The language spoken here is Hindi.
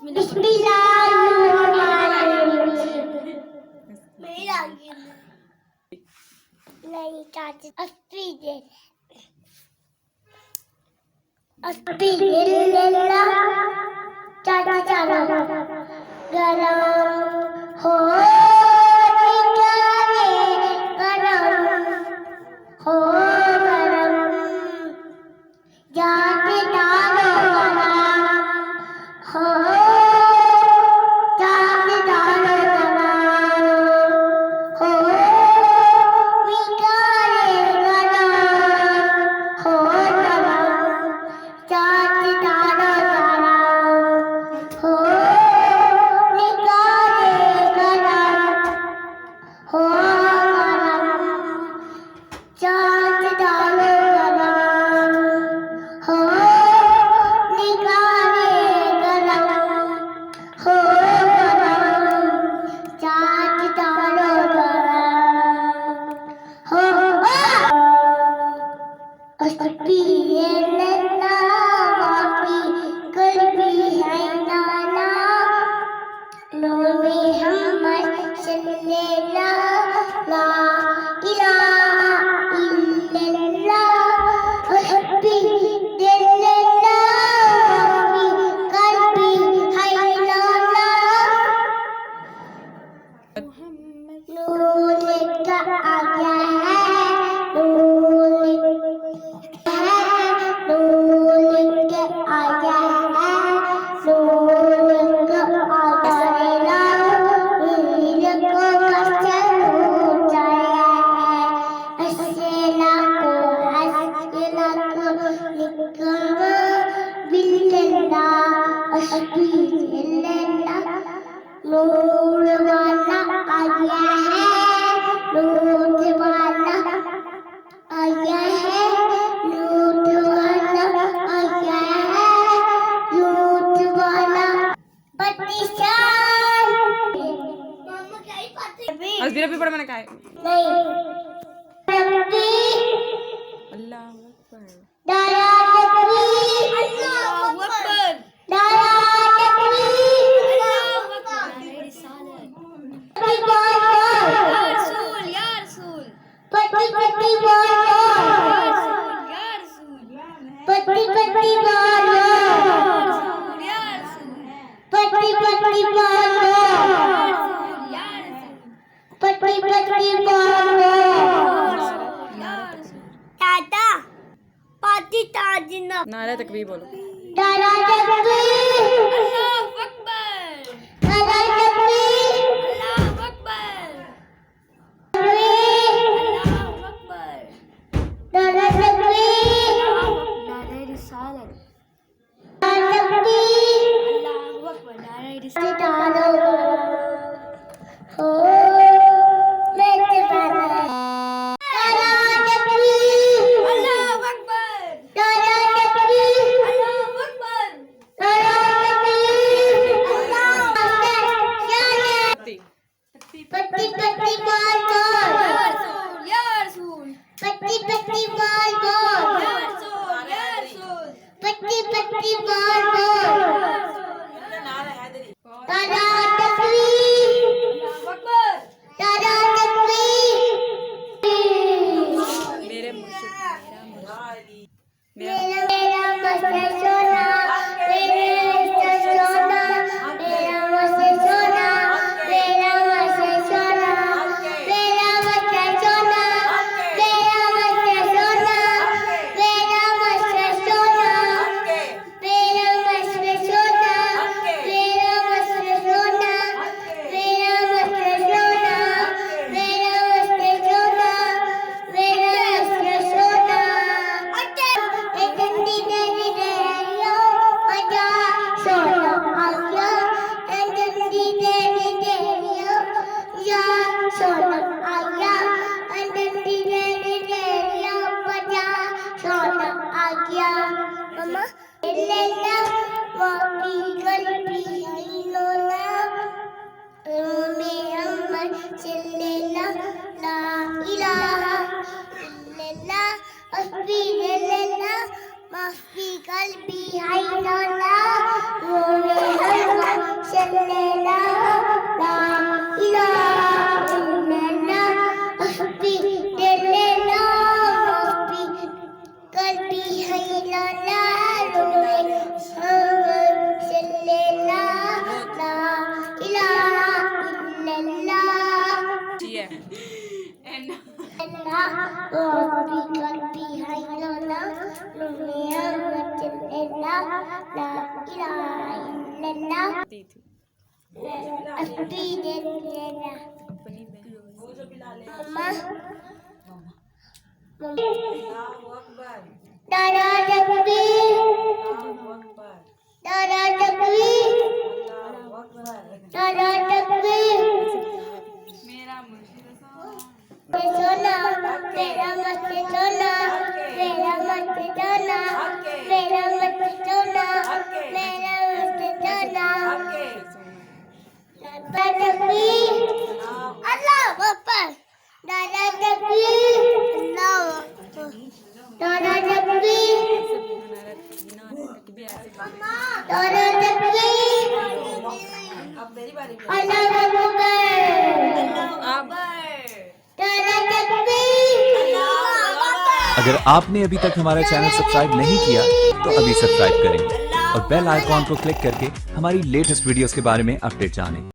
बिस्मिल्लाहिर्रहमानिर्रहीम। नहीं चाची अस्पीडिल्ला चाचा चलो गरम हो गरम हो गरम जाते डालो गरम हो जाते डालो गरम हो निकाले गरम हो गरम जाते डालो गरम हो निकाले गरम हो गरम जाते डालो गरम हो निकाले गरम हो गरम जाते डालो गरम हो अस्पीडिल्ला माफी कल्बी है नाना नूरे हमद सल्लल्लाहु ला इलाहा इल्लल्लाह अस्पीडिल्ला माफी कल्बी है नाना नूर का आया है नूर का आया है नूर का आया नील को कष्ट जाया है हसना को निकल बिल्ला अस्पीडिल्ला नूर वाला आया है नूर वाला आया है नूर वाला आया है नूर वाला पतिशान आज बिरा भी पढ़ मैंने कहा है नहीं रब्बी अल्लाहु अकबर दारा तकबीर अल्लाहु अकबर दारा तकबीर अल्लाहु अकबर पति पति बोलो पति पति बोलो पति पति बोलो पति पति बोलो टाटा पाती ताजना नारा तकबीर बोलो दारा तकबीर अल्लाहु अकबर दारा तकबीर अल्लाहु अकबर अल्लाहु अकबर दारा तकबीर नारे रिसालत दारा तकबीर अल्लाहु अकबर नारे रिसालत हो लेते बना दारा तकबीर अल्लाहु अकबर दारा तकबीर अल्लाहु अकबर दारा तकबीर अल्लाहु अकबर पति पति बोल बोल या रसूल पति पति बोल बोल या रसूल पति पति बोल बोल दादा तकबीर अल्लाहु अकबर दादा तकबीर मेरे मुर्शिद मेरा मेरा मस्त सोना मेरे मस्त सोना मेरा मस्त सोना मेरा मस्त सोना मेरा मस्त सोना मेरा मस्त सोना मेरा मस्त सोना मेरा मस्त सोना मेरा मस्त सोना illallah, la ilaha illallah, hasbi illallah, hasbi qalbi illallah, illallah, la ilaha illallah. ठीक है Allah, Rabbi qalbi illallah, illallah, la ilaha illallah, दी थी hasbi illallah. अपनी बहन Mama, Dada takbir, Dada takbir, Dada takbir. सोना मेरा मत सोना मेरा मत सोना मेरा मत सोना मेरा मत सोना दादा तकबीर अल्लाह अकबर दादा तकबीर अल्लाह दादा तकबीर दादा तकबीर अल्लाह अकबर दादा तकबीर अगर आपने अभी तक हमारा चैनल सब्सक्राइब नहीं किया तो अभी सब्सक्राइब करें और बेल आइकॉन को क्लिक करके हमारी लेटेस्ट वीडियोस के बारे में अपडेट जानें।